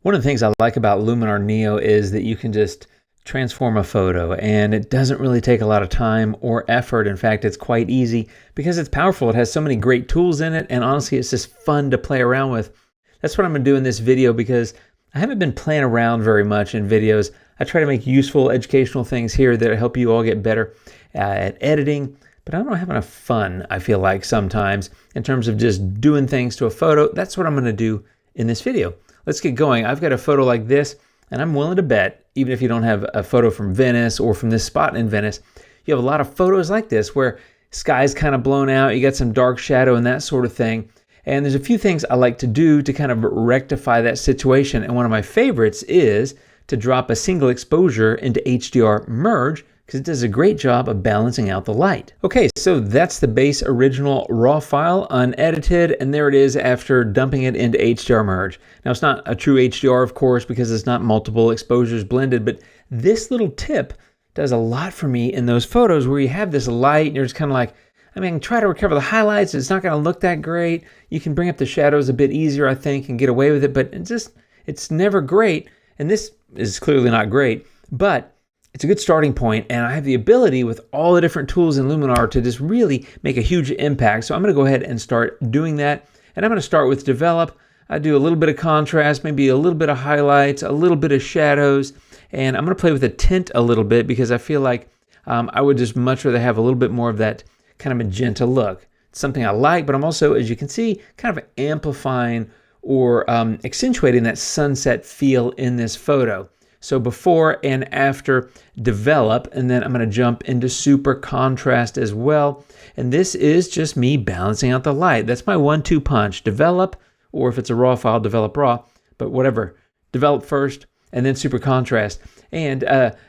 One of the things I like about Luminar Neo is that you can just transform a photo, and it doesn't really take a lot of time or effort. In fact, it's quite easy because it's powerful. It has so many great tools in it, and honestly, it's just fun to play around with. That's what I'm going to do in this video because I haven't been playing around very much in videos. I try to make useful educational things here that help you all get better at editing, but I don't have enough fun, I feel like, sometimes in terms of just doing things to a photo. That's what I'm going to do in this video. Let's get going. I've got a photo like this, and I'm willing to bet, even if you don't have a photo from Venice or from this spot in Venice, you have a lot of photos like this where sky's kind of blown out, you got some dark shadow and that sort of thing. And there's a few things I like to do to kind of rectify that situation. And one of my favorites is to drop a single exposure into HDR Merge, because it does a great job of balancing out the light. Okay, so that's the base original raw file, unedited, and there it is after dumping it into HDR Merge. Now, it's not a true HDR, of course, because it's not multiple exposures blended, but this little tip does a lot for me in those photos where you have this light and you're just kind of like, I mean, try to recover the highlights. It's not going to look that great. You can bring up the shadows a bit easier, I think, and get away with it, but it's never great. And this is clearly not great, but it's a good starting point, and I have the ability with all the different tools in Luminar to just really make a huge impact. So I'm going to go ahead and start doing that, and I'm going to start with develop. I do a little bit of contrast, maybe a little bit of highlights, a little bit of shadows, and I'm going to play with a tint a little bit because I feel like I would just much rather have a little bit more of that kind of magenta look. It's something I like, but I'm also, as you can see, kind of amplifying or accentuating that sunset feel in this photo. So before and after develop, and then I'm going to jump into super contrast as well. And this is just me balancing out the light. That's my 1-2 punch. Develop, or if it's a raw file, develop raw, but whatever. Develop first, and then super contrast. And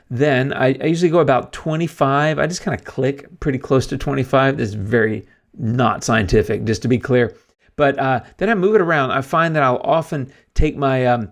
then I usually go about 25. I just kind of click pretty close to 25. This is very not scientific, just to be clear. But then I move it around. I find that I'll often take my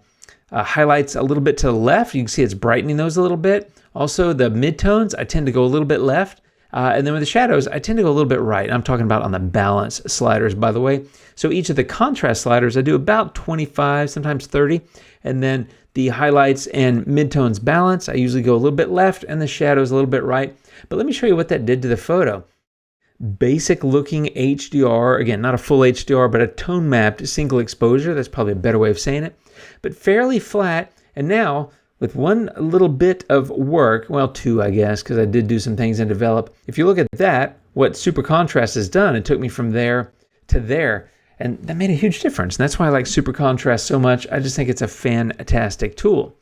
highlights a little bit to the left. You can see it's brightening those a little bit. Also, the midtones, I tend to go a little bit left. And then with the shadows, I tend to go a little bit right. I'm talking about on the balance sliders, by the way. So each of the contrast sliders, I do about 25, sometimes 30. And then the highlights and midtones balance, I usually go a little bit left and the shadows a little bit right. But let me show you what that did to the photo. Basic looking HDR, again, not a full HDR, but a tone mapped single exposure. That's probably a better way of saying it, but fairly flat. And now with one little bit of work, well, two, I guess, because I did do some things in develop. If you look at that, what super contrast has done, it took me from there to there, and that made a huge difference. And that's why I like super contrast so much. I just think it's a fantastic tool.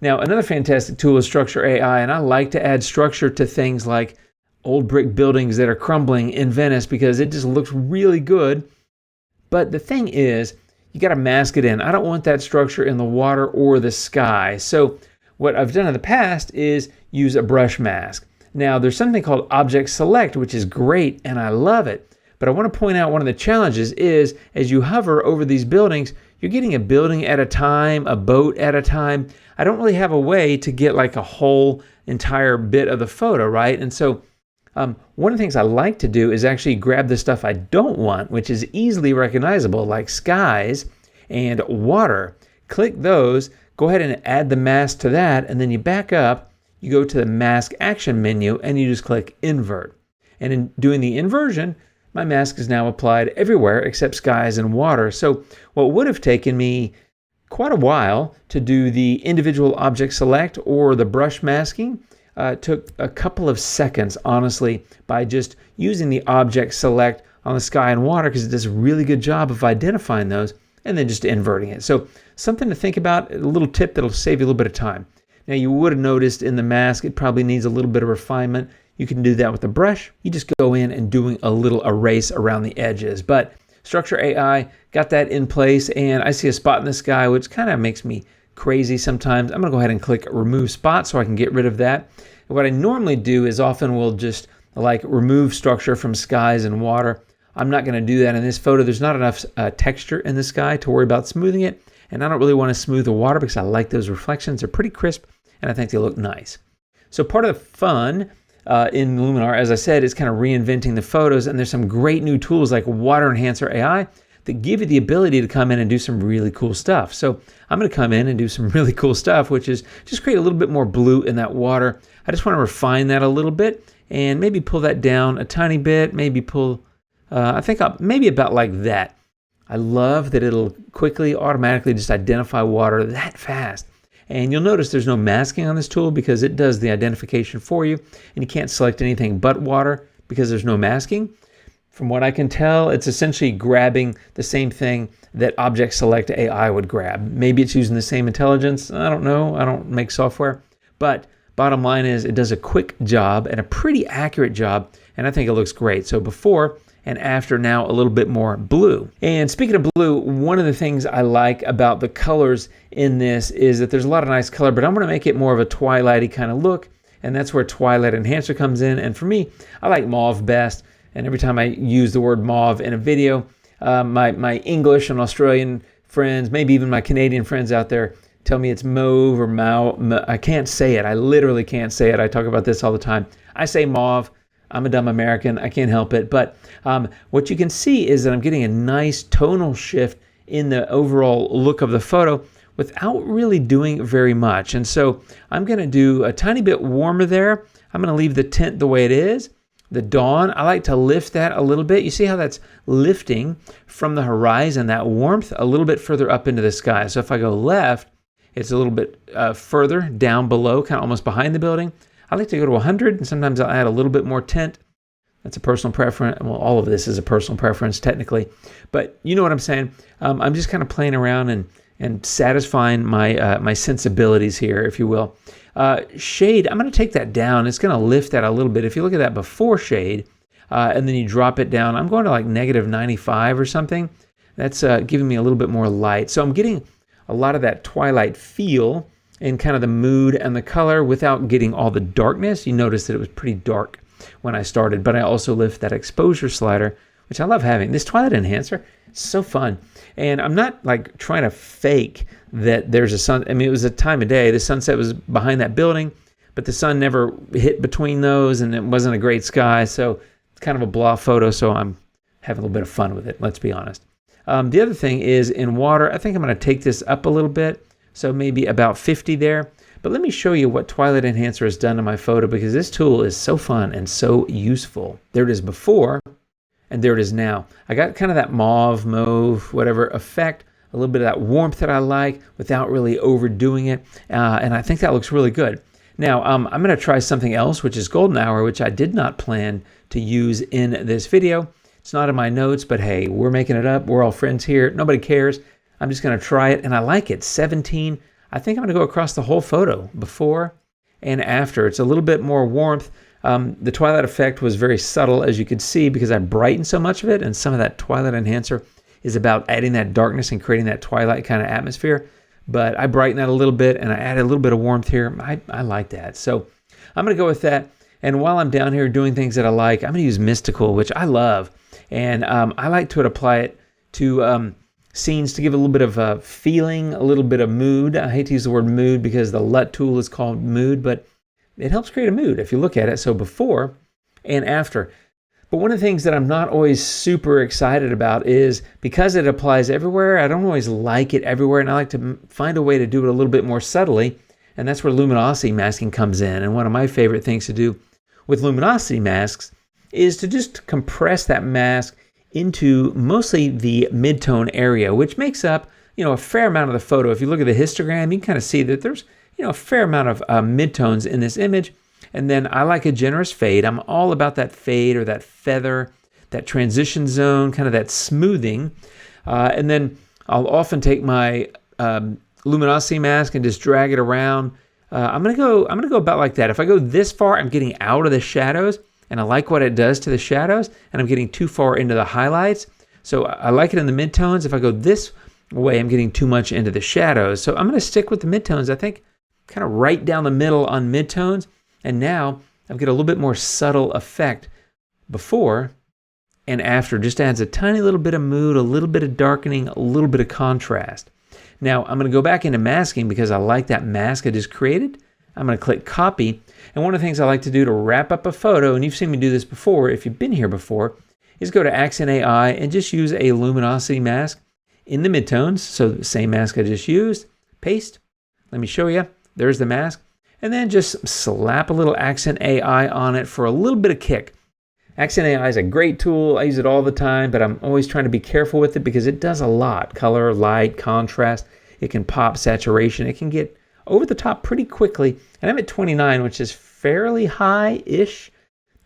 Now, another fantastic tool is Structure AI, and I like to add structure to things like old brick buildings that are crumbling in Venice because it just looks really good. But the thing is, you got to mask it in. I don't want that structure in the water or the sky. So what I've done in the past is use a brush mask. Now, there's something called Object Select, which is great, and I love it. But I want to point out one of the challenges is as you hover over these buildings, you're getting a building at a time, a boat at a time. I don't really have a way to get like a whole entire bit of the photo, right? And so one of the things I like to do is actually grab the stuff I don't want, which is easily recognizable, like skies and water. Click those, go ahead and add the mask to that, and then you back up, you go to the mask action menu, and you just click invert. And in doing the inversion, my mask is now applied everywhere except skies and water. So what would have taken me quite a while to do the individual object select or the brush masking, took a couple of seconds, honestly, by just using the object select on the sky and water because it does a really good job of identifying those and then just inverting it. So something to think about, a little tip that'll save you a little bit of time. Now you would have noticed in the mask, it probably needs a little bit of refinement. You can do that with the brush. You just go in and doing a little erase around the edges. But Structure AI got that in place, and I see a spot in the sky which kind of makes me crazy sometimes. I'm going to go ahead and click remove spot so I can get rid of that. And what I normally do is often we'll just like remove structure from skies and water. I'm not going to do that in this photo. There's not enough texture in the sky to worry about smoothing it. And I don't really want to smooth the water because I like those reflections. They're pretty crisp and I think they look nice. So part of the fun in Luminar, as I said, is kind of reinventing the photos. And there's some great new tools like Water Enhancer AI that give you the ability to come in and do some really cool stuff. So I'm going to come in and do some really cool stuff, which is just create a little bit more blue in that water. I just want to refine that a little bit and maybe pull that down a tiny bit, maybe pull, I think maybe about like that. I love that it'll quickly, automatically just identify water that fast. And you'll notice there's no masking on this tool because it does the identification for you, and you can't select anything but water because there's no masking. From what I can tell, it's essentially grabbing the same thing that Object Select AI would grab. Maybe it's using the same intelligence. I don't know. I don't make software. But bottom line is it does a quick job and a pretty accurate job, and I think it looks great. So before and after, now a little bit more blue. And speaking of blue, one of the things I like about the colors in this is that there's a lot of nice color, but I'm going to make it more of a twilighty kind of look, and that's where Twilight Enhancer comes in. And for me, I like mauve best, and every time I use the word mauve in a video, my English and Australian friends, maybe even my Canadian friends out there, tell me it's mauve or mauve. I can't say it. I literally can't say it. I talk about this all the time. I say mauve. I'm a dumb American. I can't help it. But what you can see is that I'm getting a nice tonal shift in the overall look of the photo without really doing very much. And so I'm going to do a tiny bit warmer there. I'm going to leave the tint the way it is. The dawn, I like to lift that a little bit. You see how that's lifting from the horizon, that warmth, a little bit further up into the sky. So if I go left, it's a little bit further down below, kind of almost behind the building. I like to go to 100, and sometimes I'll add a little bit more tint. That's a personal preference. Well, all of this is a personal preference technically, but you know what I'm saying. I'm just kind of playing around and satisfying my sensibilities here, if you will. Shade, I'm going to take that down. It's going to lift that a little bit. If you look at that before shade, and then you drop it down, I'm going to like -95 or something. That's giving me a little bit more light. So I'm getting a lot of that twilight feel in kind of the mood and the color without getting all the darkness. You notice that it was pretty dark when I started, but I also lift that exposure slider, which I love having. This Twilight Enhancer is so fun. And I'm not like trying to fake that there's a sun. I mean, it was a time of day. The sunset was behind that building, but the sun never hit between those, and it wasn't a great sky. So it's kind of a blah photo. So I'm having a little bit of fun with it, let's be honest. The other thing is in water, I think I'm going to take this up a little bit. So maybe about 50 there. But let me show you what Twilight Enhancer has done to my photo, because this tool is so fun and so useful. There it is before, and there it is now. I got kind of that mauve, whatever effect, a little bit of that warmth that I like without really overdoing it. And I think that looks really good. Now, I'm going to try something else, which is golden hour, which I did not plan to use in this video. It's not in my notes, but hey, we're making it up. We're all friends here. Nobody cares. I'm just going to try it, and I like it. 17. I think I'm going to go across the whole photo, before and after. It's a little bit more warmth. The twilight effect was very subtle, as you could see, because I brightened so much of it, and some of that Twilight Enhancer is about adding that darkness and creating that twilight kind of atmosphere. But I brightened that a little bit, and I added a little bit of warmth here. I like that. So I'm going to go with that. And while I'm down here doing things that I like, I'm going to use Mystical, which I love. And I like to apply it to scenes to give a little bit of a feeling, a little bit of mood. I hate to use the word mood because the LUT tool is called mood, but it helps create a mood if you look at it. So before and after. But one of the things that I'm not always super excited about is because it applies everywhere, I don't always like it everywhere, and I like to find a way to do it a little bit more subtly, and that's where luminosity masking comes in. And one of my favorite things to do with luminosity masks is to just compress that mask into mostly the mid-tone area, which makes up, a fair amount of the photo. If you look at the histogram, you can kind of see that there's, a fair amount of mid-tones in this image. And then I like a generous fade. I'm all about that fade or that feather, that transition zone, kind of that smoothing. And then I'll often take my luminosity mask and just drag it around. I'm gonna go about like that. If I go this far, I'm getting out of the shadows, and I like what it does to the shadows, and I'm getting too far into the highlights. So I like it in the midtones. If I go this way, I'm getting too much into the shadows. So I'm going to stick with the midtones, I think, kind of right down the middle on midtones. And now I've got a little bit more subtle effect before and after. Just adds a tiny little bit of mood, a little bit of darkening, a little bit of contrast. Now I'm going to go back into masking because I like that mask I just created. I'm going to click copy. And one of the things I like to do to wrap up a photo, and you've seen me do this before if you've been here before, is go to Accent AI and just use a luminosity mask in the midtones. So the same mask I just used, paste. Let me show you. There's the mask. And then just slap a little Accent AI on it for a little bit of kick. Accent AI is a great tool. I use it all the time, but I'm always trying to be careful with it because it does a lot. Color, light, contrast. It can pop saturation. It can get over the top pretty quickly. And I'm at 29, which is fairly high-ish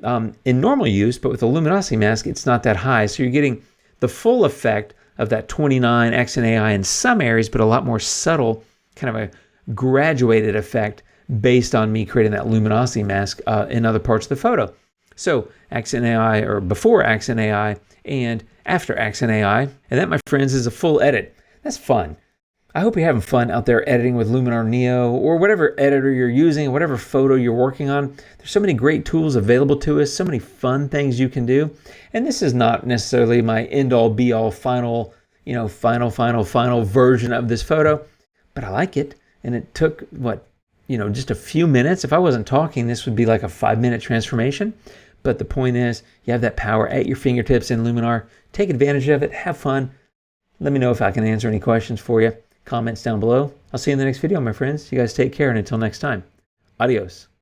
in normal use, but with a luminosity mask, it's not that high. So you're getting the full effect of that 29 Accent AI in some areas, but a lot more subtle, kind of a graduated effect based on me creating that luminosity mask in other parts of the photo. So Accent AI, or before Accent AI and after Accent AI. And that, my friends, is a full edit. That's fun. I hope you're having fun out there editing with Luminar Neo or whatever editor you're using, whatever photo you're working on. There's so many great tools available to us, so many fun things you can do. And this is not necessarily my end-all, be-all, final version of this photo, but I like it. And it took, just a few minutes. If I wasn't talking, this would be like a 5-minute transformation. But the point is, you have that power at your fingertips in Luminar. Take advantage of it. Have fun. Let me know if I can answer any questions for you. Comments down below. I'll see you in the next video, my friends. You guys take care, and until next time, adios.